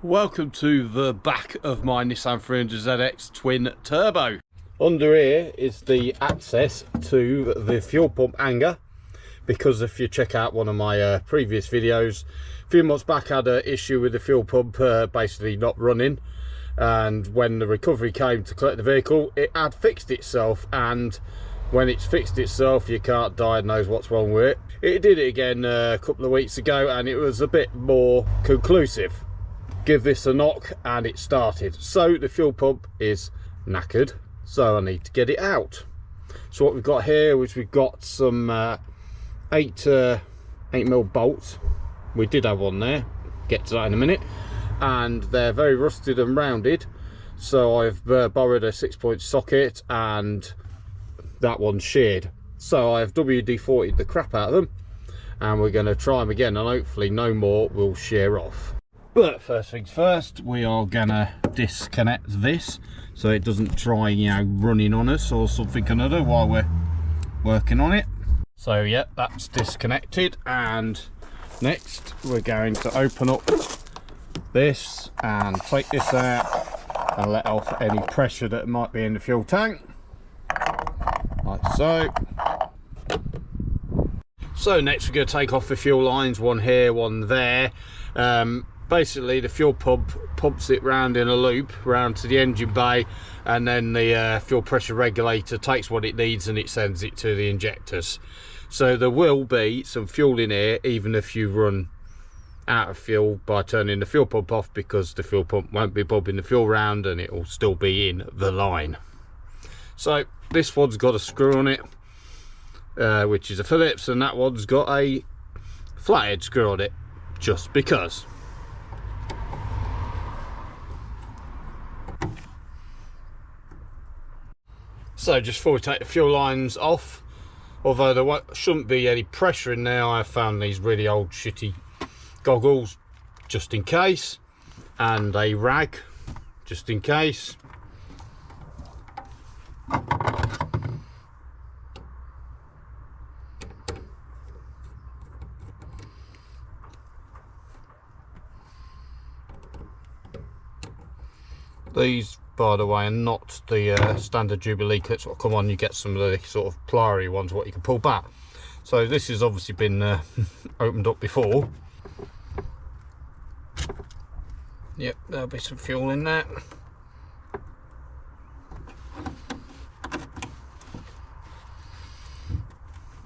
Welcome to the back of my Nissan 300Zx twin turbo. Under here is the access to the fuel pump hanger, because if you check out one of my previous videos, a few months back I had an issue with the fuel pump basically not running, and when the recovery came to collect the vehicle it had fixed itself, and when it's fixed itself you can't diagnose what's wrong with it. It did it again a couple of weeks ago and it was a bit more conclusive. Give this a knock and it started. So the fuel pump is knackered, so I need to get it out. So what we've got here is we've got some 8mm bolts. We did have one there, get to that in a minute, and they're very rusted and rounded, so I've borrowed a 6-point socket and that one's sheared, so I've WD-40'd the crap out of them and we're going to try them again and hopefully no more will shear off. But first things first, we are gonna disconnect this so it doesn't try, you know, running on us or something or another while we're working on it. So yeah, that's disconnected, and next we're going to open up this and take this out and let off any pressure that might be in the fuel tank, like so. So next we're going to take off the fuel lines, one here, one there. Basically the fuel pump pumps it round in a loop round to the engine bay, and then the fuel pressure regulator takes what it needs and it sends it to the injectors. So there will be some fuel in here even if you run out of fuel by turning the fuel pump off, because the fuel pump won't be pumping the fuel round and it will still be in the line. So this one's got a screw on it, which is a Phillips, and that one's got a flathead screw on it, just because. So just before we take the fuel lines off, although there shouldn't be any pressure in there, I have found these really old shitty goggles just in case, and a rag just in case. These, by the way, are not the standard Jubilee clips that come on. You get some of the sort of plier ones what you can pull back. So this has obviously been opened up before. Yep, there'll be some fuel in there.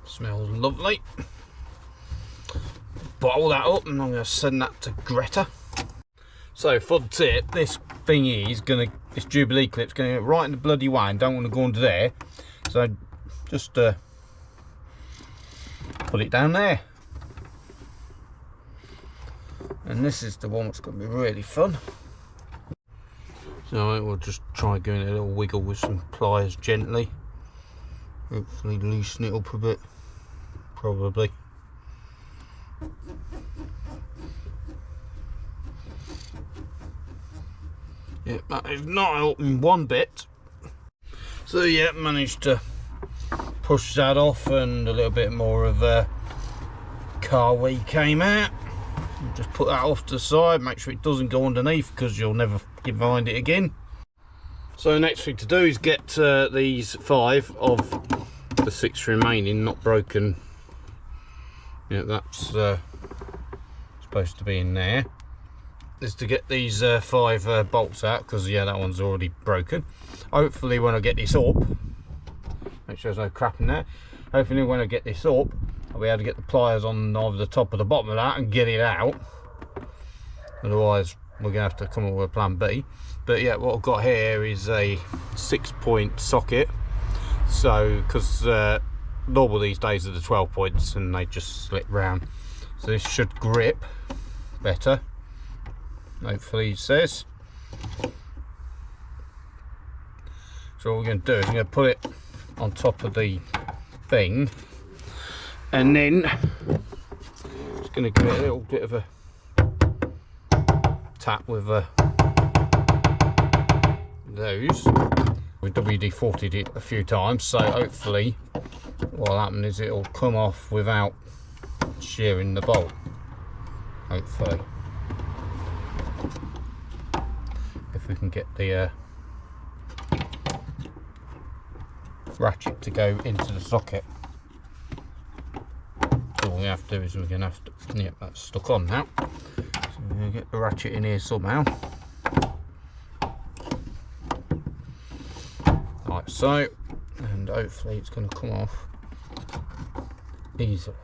Smells lovely. Bottle that up and I'm going to send that to Greta. So for the tip, this thingy is this Jubilee clip's gonna get right in the bloody way and don't want to go under there. So just put it down there. And this is the one that's gonna be really fun. So we'll just try giving it a little wiggle with some pliers gently. Hopefully loosen it up a bit. Probably. Yeah, that is not helping one bit. So yeah, managed to push that off, and a little bit more of car wheel came out. Just put that off to the side, make sure it doesn't go underneath because you'll never find it again. So the next thing to do is get these 5 of the 6 remaining not broken. Yeah, that's supposed to be in there. Is to get these 5 bolts out, because yeah, that one's already broken. Hopefully when I get this up, make sure there's no crap in there, hopefully when I get this up I'll be able to get the pliers on either the top or the bottom of that and get it out. Otherwise we're gonna have to come up with a plan B. But yeah, what I've got here is a 6-point socket, so because normal these days are the 12 points and they just slip round, so this should grip better, hopefully it says. So what we're going to do is we're going to put it on top of the thing, and then just going to give it a little bit of a tap with those. We WD-40'd it a few times, so hopefully what'll happen is it'll come off without shearing the bolt, hopefully. get the ratchet to go into the socket. So all we have to do is we're going to have to, yeah, that's stuck on now. So we're going to get the ratchet in here somehow. Like so, and hopefully it's going to come off easily.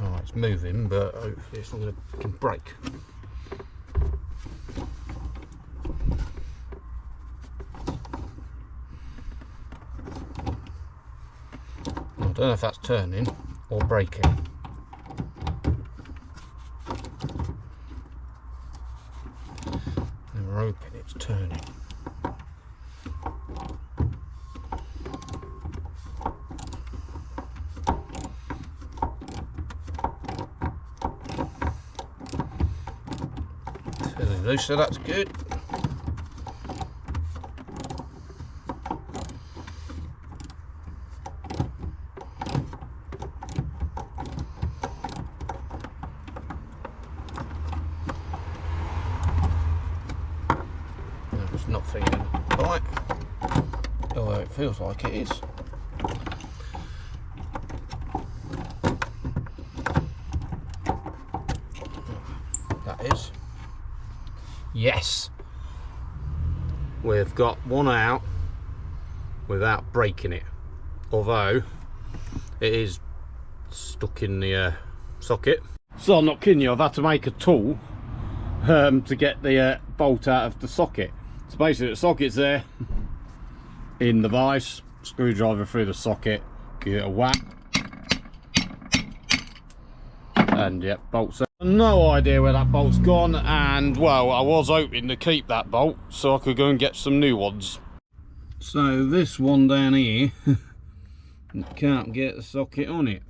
Oh, it's moving, but hopefully it's not going to break. I don't know if that's turning or breaking. And we're hoping it's turning. Loose, so that's good. No, it's not feeling right, although it feels like it is. That is. Yes, we've got one out without breaking it, although it is stuck in the socket. So I'm not kidding you, I've had to make a tool to get the bolt out of the socket. So basically the socket's there in the vise, screwdriver through the socket, give it a whack, and yep, bolt's there. No idea where that bolt's gone, and well, I was hoping to keep that bolt so I could go and get some new ones. So this one down here can't get the socket on it,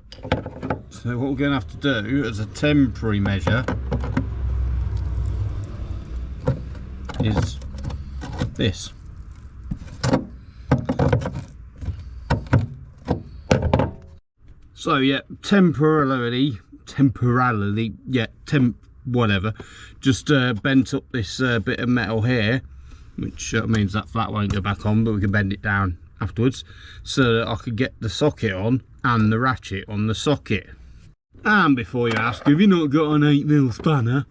so what we're going to have to do as a temporary measure is this. So yeah, temporarily, yeah, whatever, just bent up this bit of metal here, which means that flat won't go back on, but we can bend it down afterwards so that I could get the socket on and the ratchet on the socket. And before you ask, have you not got an 8mm spanner?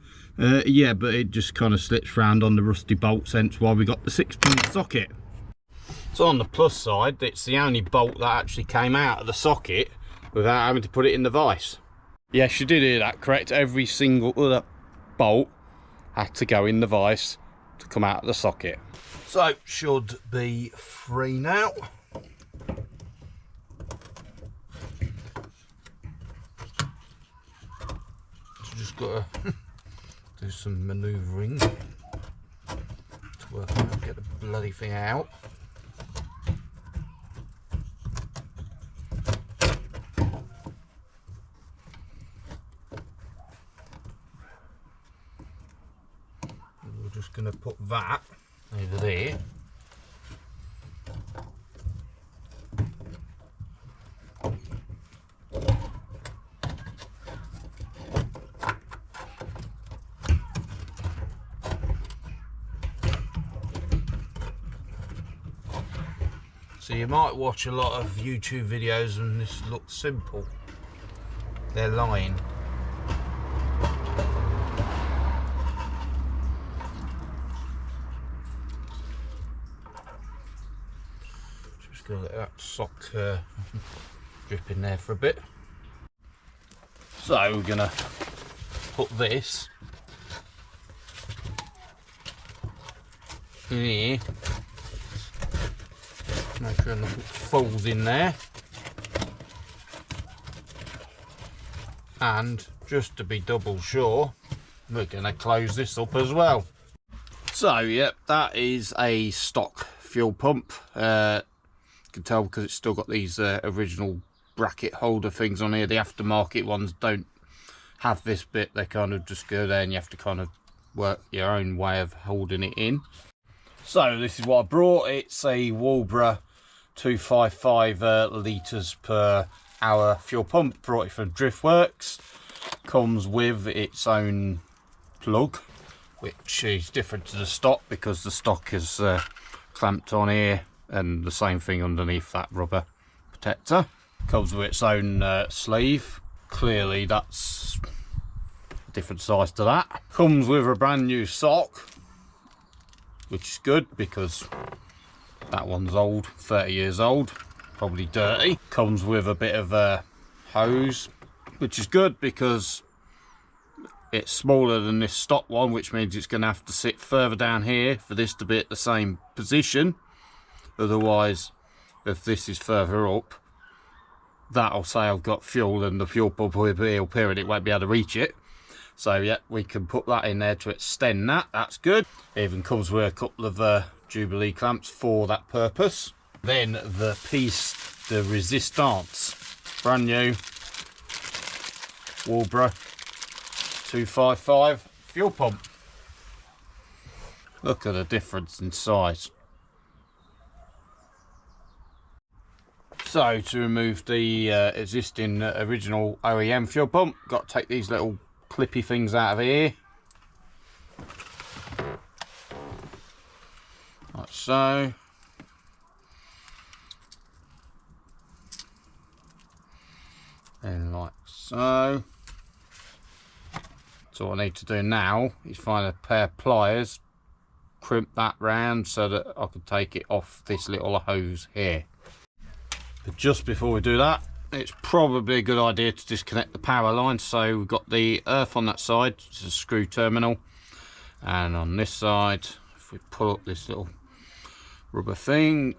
Yeah, but it just kind of slips round on the rusty bolt, hence why we got the 6mm socket. So on the plus side, it's the only bolt that actually came out of the socket without having to put it in the vise. Yes, you did hear that correct. Every single other bolt had to go in the vise to come out of the socket. So, should be free now. So just got to do some manoeuvring to work out, get the bloody thing out. Going to put that over there. So you might watch a lot of YouTube videos and this looks simple. They're lying. Gonna let that sock drip in there for a bit. So we're gonna put this in here, make sure nothing falls in there, and just to be double sure, we're gonna close this up as well. So yep, that is a stock fuel pump. Can tell because it's still got these original bracket holder things on here. The aftermarket ones don't have this bit, they kind of just go there and you have to kind of work your own way of holding it in. So this is what I brought. It's a Walbro 255 litres per hour fuel pump. Brought it from Driftworks. Comes with its own plug, which is different to the stock because the stock is clamped on here, and the same thing underneath that rubber protector. Comes with its own sleeve. Clearly that's a different size to that. Comes with a brand new sock, which is good because that one's old, 30 years old, probably dirty. Comes with a bit of a hose, which is good because it's smaller than this stock one, which means it's going to have to sit further down here for this to be at the same position. Otherwise, if this is further up, that'll say I've got fuel and the fuel pump will be up here and it won't be able to reach it. So yeah, we can put that in there to extend that. That's good. It even comes with a couple of Jubilee clamps for that purpose. Then the piece de resistance, brand new Walbro 255 fuel pump. Look at the difference in size. So to remove the existing original OEM fuel pump, got to take these little clippy things out of here, like so. And like so. So what I need to do now is find a pair of pliers, crimp that round so that I can take it off this little hose here. But just before we do that, it's probably a good idea to disconnect the power line. So we've got the earth on that side, it's a screw terminal, and on this side, if we pull up this little rubber thing,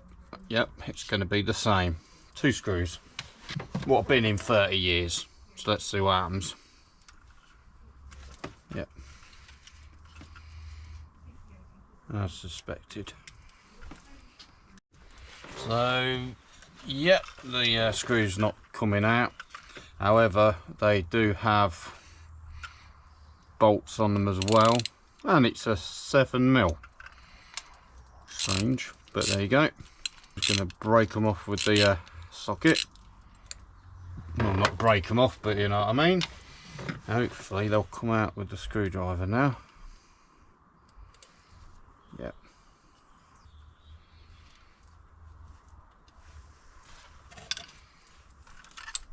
yep, it's going to be the same. 2 screws. What I've been in 30 years. So let's see what happens. Yep. As suspected. So, yep, the screw's not coming out. However, they do have bolts on them as well. And it's a 7mm. Strange, but there you go. Just going to break them off with the socket. Well, not break them off, but you know what I mean. Hopefully they'll come out with the screwdriver now. Yep.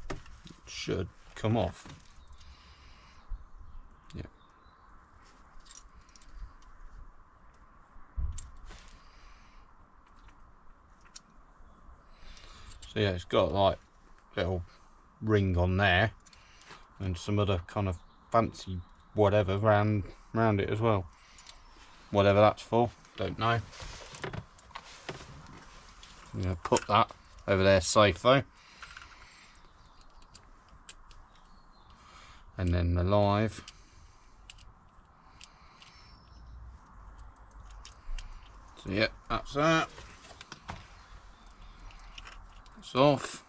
It should come off. Yep. So yeah, it's got like little ring on there and some other kind of fancy whatever round it as well. Whatever that's for, don't know. I'm going to put that over there safe though. And then the live. So yeah, that's that. It's off.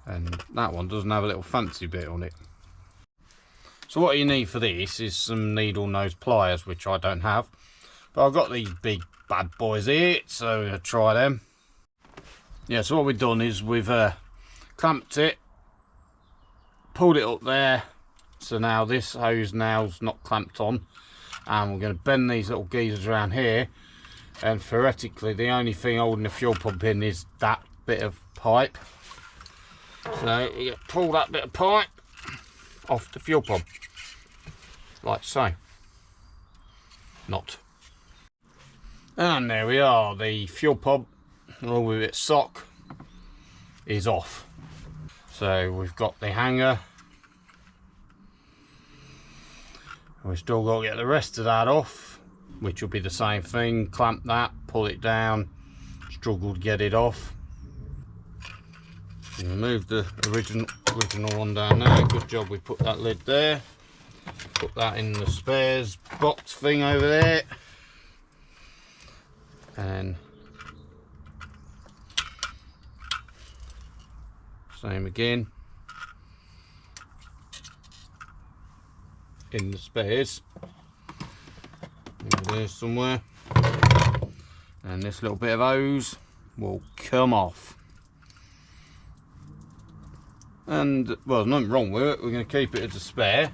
And that one doesn't have a little fancy bit on it. So what you need for this is some needle nose pliers, which I don't have. But I've got these big bad boys here, so I'll try them. Yeah, so what we've done is we've clamped it, pulled it up there. So now this hose now's not clamped on. And we're going to bend these little geezers around here. And theoretically, the only thing holding the fuel pump in is that bit of pipe. So we pull that bit of pipe off the fuel pump, like so. Not. And there we are, the fuel pump, along with its sock, is off. So we've got the hanger. We've still got to get the rest of that off, which will be the same thing. Clamp that, pull it down, struggle to get it off. Remove the original one down there. Good job we put that lid there. Put that in the spares box thing over there. And same again. In the spares. Over there somewhere. And this little bit of hose will come off. And well, there's nothing wrong with it, we're going to keep it as a spare.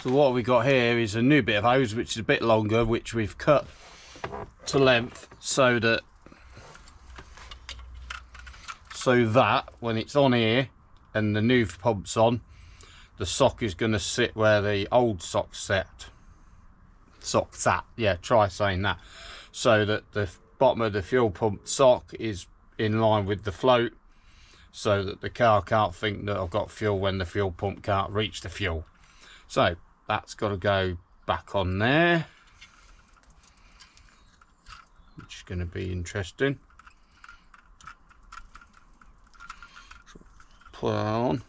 So what we got here is a new bit of hose, which is a bit longer, which we've cut to length so that when it's on here and the new pump's on, the sock is going to sit where the old sock sat. Yeah, try saying that. So that the bottom of the fuel pump sock is in line with the float, so that the car can't think that I've got fuel when the fuel pump can't reach the fuel. So that's got to go back on there, which is going to be interesting. So put that on,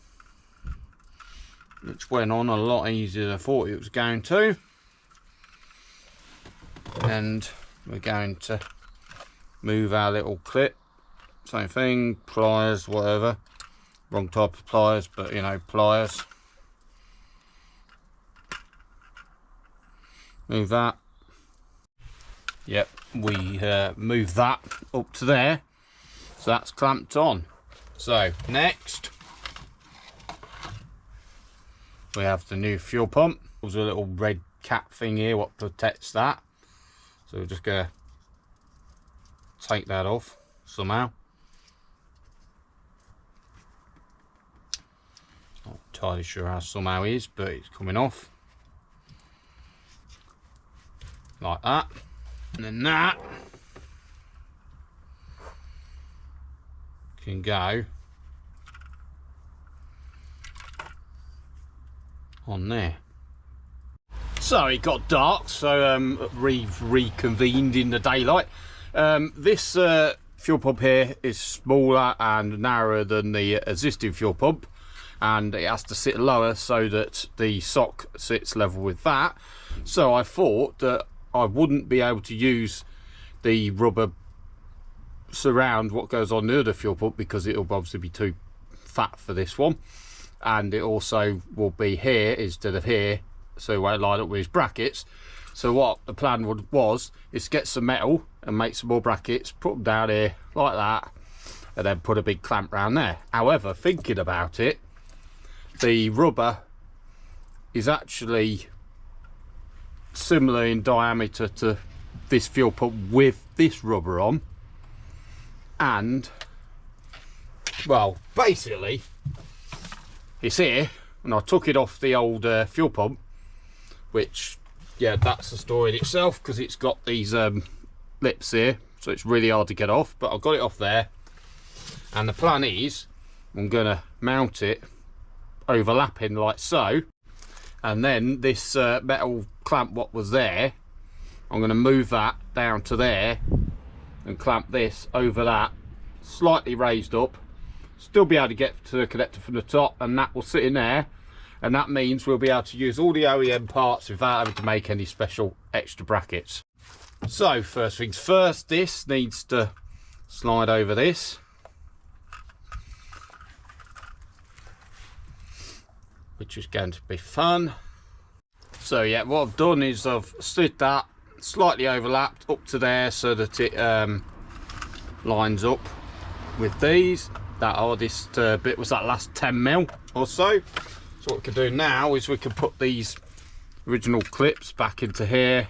which went on a lot easier than I thought it was going to. And we're going to move our little clip, same thing, pliers, whatever, wrong type of pliers, but you know, pliers. Move that. Yep, we move that up to there, so that's clamped on. So next we have the new fuel pump. There's a little red cap thing here what protects that, so we're just gonna take that off somehow. Not entirely sure how somehow is, but it's coming off like that. And then that can go on there. So it got dark, so we've reconvened in the daylight. This fuel pump here is smaller and narrower than the existing fuel pump, and it has to sit lower so that the sock sits level with that. So I thought that I wouldn't be able to use the rubber surround what goes on the other fuel pump, because it'll obviously be too fat for this one, and it also will be here instead of here, so it won't line up with his brackets. So what the plan was is to get some metal and make some more brackets, put them down here like that, and then put a big clamp round there. However, thinking about it, the rubber is actually similar in diameter to this fuel pump with this rubber on, and well, basically it's here, and I took it off the old fuel pump, which, yeah, that's the story in itself, because it's got these lips here, so it's really hard to get off, but I've got it off there. And the plan is I'm gonna mount it overlapping like so, and then this metal clamp what was there, I'm gonna move that down to there and clamp this over that, slightly raised up, still be able to get to the connector from the top, and that will sit in there. And that means we'll be able to use all the OEM parts without having to make any special extra brackets. So first things first, this needs to slide over this, which is going to be fun. So yeah, what I've done is I've slid that slightly overlapped up to there so that it lines up with these. That hardest bit was that last 10mm or so. So what we can do now is we can put these original clips back into here,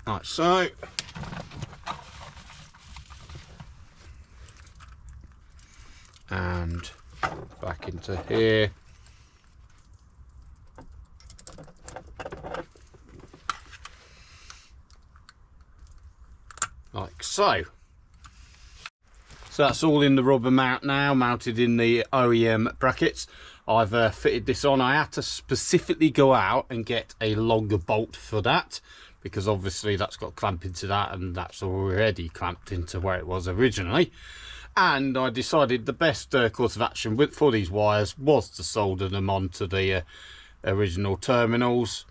like so. And back into here. Like so. So that's all in the rubber mount now, mounted in the OEM brackets. I've fitted this on. I had to specifically go out and get a longer bolt for that, because obviously that's got clamp into that, and that's already clamped into where it was originally. And I decided the best course of action for these wires was to solder them onto the original terminals.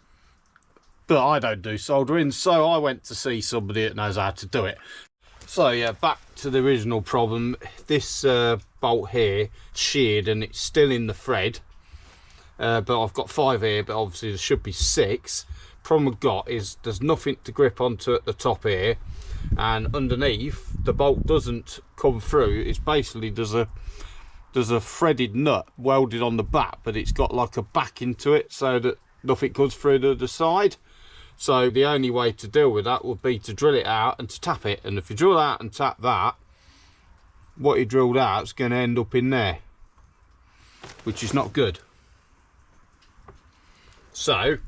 But I don't do soldering, so I went to see somebody that knows how to do it. So yeah, back to the original problem. This bolt here sheared and it's still in the thread, but I've got 5 here, but obviously there should be 6. Problem I've got is there's nothing to grip onto at the top here, and underneath the bolt doesn't come through. It's basically there's a there's a threaded nut welded on the back, but it's got like a back into it so that nothing comes through to the side. So the only way to deal with that would be to drill it out and to tap it. And if you drill out and tap that, what you drilled out is going to end up in there, which is not good. So I'm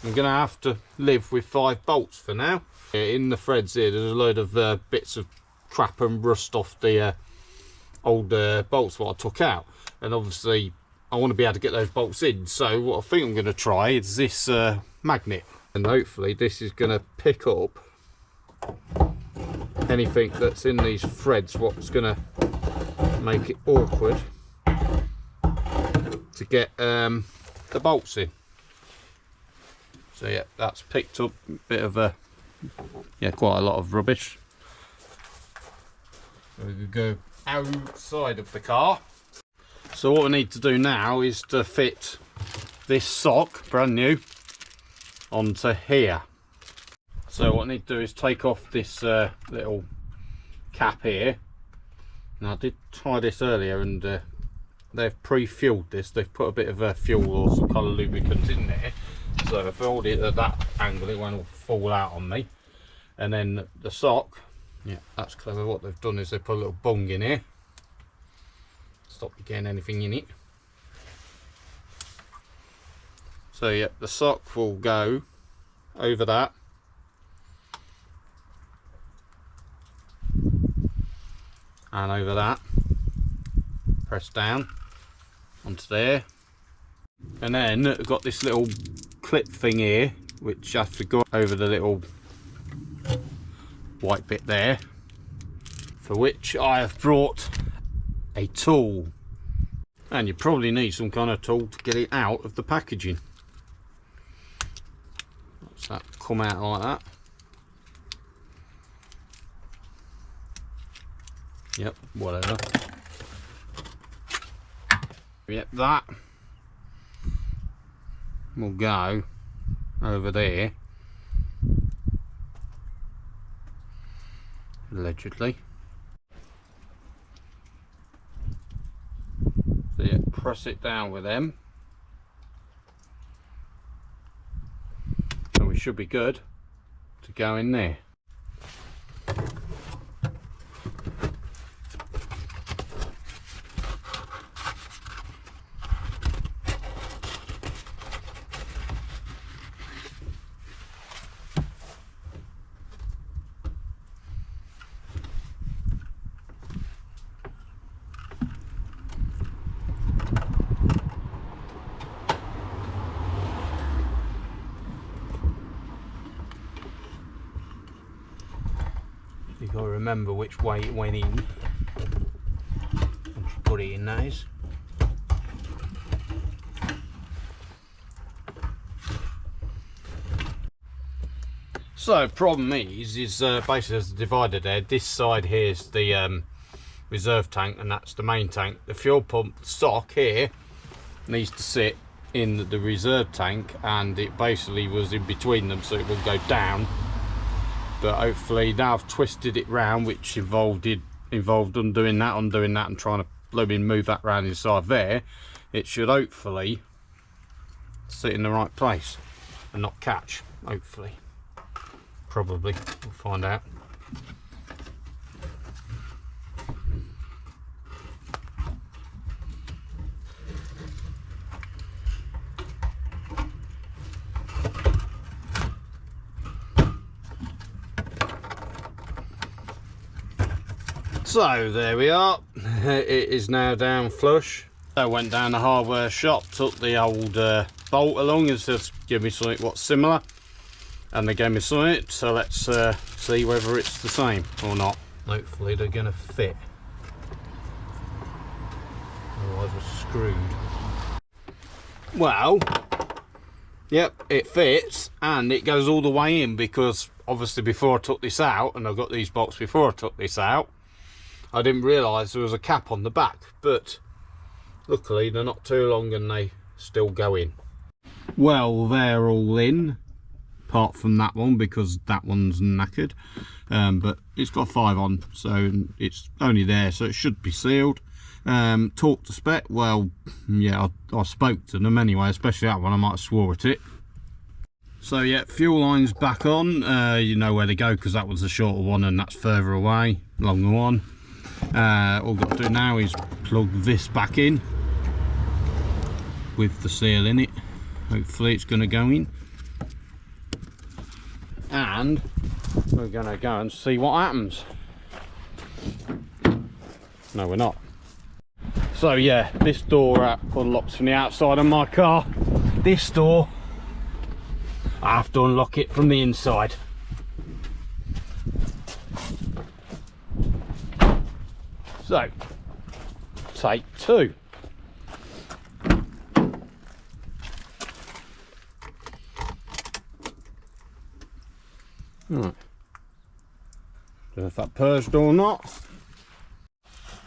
going to have to live with 5 bolts for now. In the threads here, there's a load of bits of crap and rust off the old bolts what I took out, and obviously I want to be able to get those bolts in. So what I think I'm going to try is this magnet, and hopefully this is going to pick up anything that's in these threads, what's going to make it awkward to get the bolts in. So yeah, that's picked up a bit of a, yeah, quite a lot of rubbish. So we could go outside of the car. So what we need to do now is to fit this sock, brand new, onto here. So what I need to do is take off this little cap here. Now I did try this earlier, and they've pre-fueled this. They've put a bit of fuel or some kind of lubricant in there. So if I hold it at that angle, it won't all fall out on me. And then the sock, yeah, that's clever. What they've done is they put a little bung in here, stop you getting anything in it. So yeah, the sock will go over that, and over that, press down onto there, and then I've got this little clip thing here which has to go over the little white bit there, for which I have brought a tool. And you probably need some kind of tool to get it out of the packaging. Let's that come out like that. Yep, whatever. Yep, that will go over there, allegedly. So yeah, press it down with them, and we should be good to go in there. You've got to remember which way it went in once you put it in, that is. So problem is basically there's a divider there. This side here is the reserve tank, and that's the main tank. The fuel pump stock here needs to sit in the reserve tank, and it basically was in between them, so it will go down. But hopefully now I've twisted it round, which involved undoing that, and trying to blooming move that round inside there. It should hopefully sit in the right place and not catch, hopefully. Probably, we'll find out. So there we are, it is now down flush. I went down the hardware shop, took the old bolt along and said give me something what's similar, and they gave me something, so let's see whether it's the same or not. Hopefully they're going to fit, otherwise we're screwed. Well, yep, it fits and it goes all the way in, because obviously before I took this out, and I got these bolts before I took this out, I didn't realise there was a cap on the back, but luckily they're not too long and they still go in. Well, they're all in, apart from that one, because that one's knackered, but it's got 5 on, so it's only there, so it should be sealed. Talk to spec, well, yeah, I spoke to them anyway, especially that one. I might have swore at it. So yeah, fuel line's back on. You know where to go because that was the shorter one and that's further away, longer one. All we've got to do now is plug this back in with the seal in it. Hopefully it's going to go in. And we're going to go and see what happens. No, we're not. So yeah, this door unlocks from the outside of my car. This door, I have to unlock it from the inside. So, take two. Right. Don't know if that purged or not.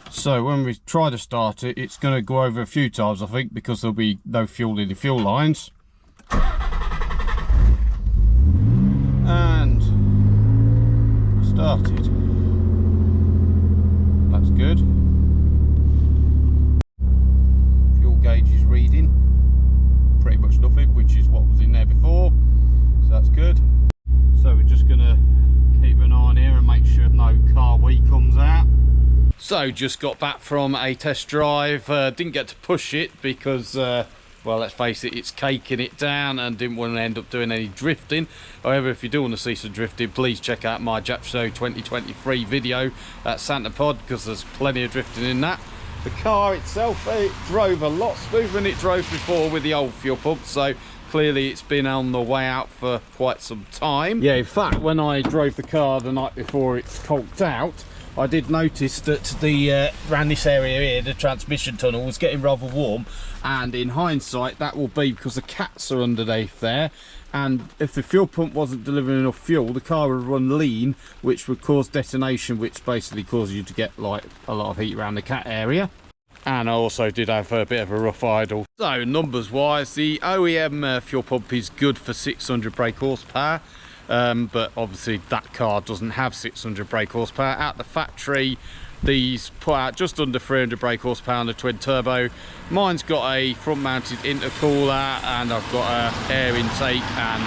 So when we try to start it, it's going to go over a few times, I think, because there'll be no fuel in the fuel lines. And started. That's good. Fuel gauge is reading pretty much nothing, which is what was in there before, so that's good. So we're just going to keep an eye on here and make sure no car wee comes out. So just got back from a test drive, didn't get to push it because well, let's face it, it's caking it down and didn't want to end up doing any drifting. However, if you do want to see some drifting, please check out my Jap Show 2023 video at Santa Pod, because there's plenty of drifting in that. The car itself, it drove a lot smoother than it drove before with the old fuel pump, so clearly it's been on the way out for quite some time. Yeah, in fact, when I drove the car the night before it's conked out, I did notice that the around this area here, the transmission tunnel was getting rather warm, and in hindsight that will be because the cats are underneath there, and if the fuel pump wasn't delivering enough fuel, the car would run lean, which would cause detonation, which basically causes you to get like a lot of heat around the cat area. And I also did have a bit of a rough idle. So numbers wise, the OEM fuel pump is good for 600 brake horsepower. But obviously that car doesn't have 600 brake horsepower. At the factory, these put out just under 300 brake horsepower on the twin turbo. Mine's got a front mounted intercooler, and I've got a air intake and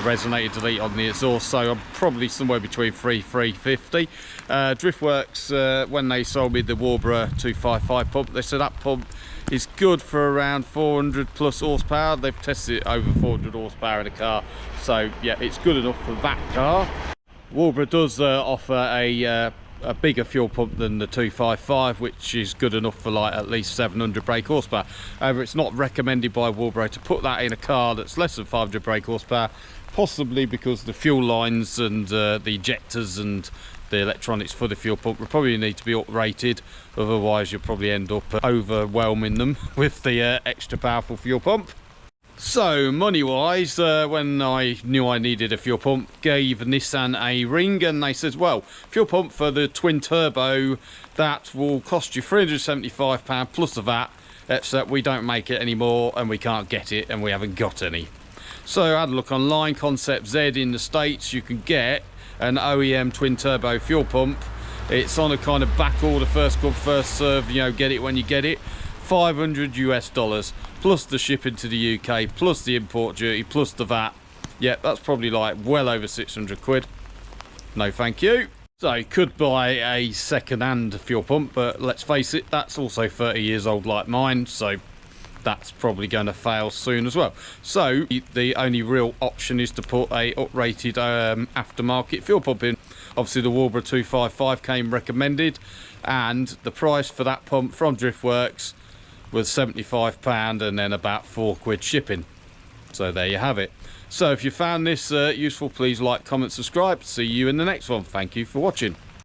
resonator delete on the exhaust, so I'm probably somewhere between 350. Driftworks, when they sold me the Walbro 255 pump, they said that pump is good for around 400 plus horsepower. They've tested it over 400 horsepower in a car, so yeah, it's good enough for that car. Walbro does offer a bigger fuel pump than the 255, which is good enough for like at least 700 brake horsepower. However, it's not recommended by Walbro to put that in a car that's less than 500 brake horsepower, possibly because the fuel lines and the ejectors and the electronics for the fuel pump will probably need to be uprated, otherwise you'll probably end up overwhelming them with the extra powerful fuel pump. So money wise, when I knew I needed a fuel pump, gave Nissan a ring, and they said, well, fuel pump for the twin turbo, that will cost you £375 plus the VAT, except we don't make it anymore and we can't get it and we haven't got any. So I had a look online. Concept Z in the States, you can get an OEM twin turbo fuel pump. It's on a kind of back order, first come first serve, you know, get it when you get it. $500 US plus the shipping to the UK, plus the import duty, plus the VAT. Yeah, that's probably like well over 600 quid. No thank you. So you could buy a second-hand fuel pump, but let's face it, that's also 30 years old like mine, so that's probably going to fail soon as well. So the only real option is to put a uprated aftermarket fuel pump in. Obviously the Walbro 255 came recommended, and the price for that pump from Driftworks was £75 and then about £4 shipping. So there you have it. So if you found this useful, please like, comment, subscribe. See you in the next one. Thank you for watching.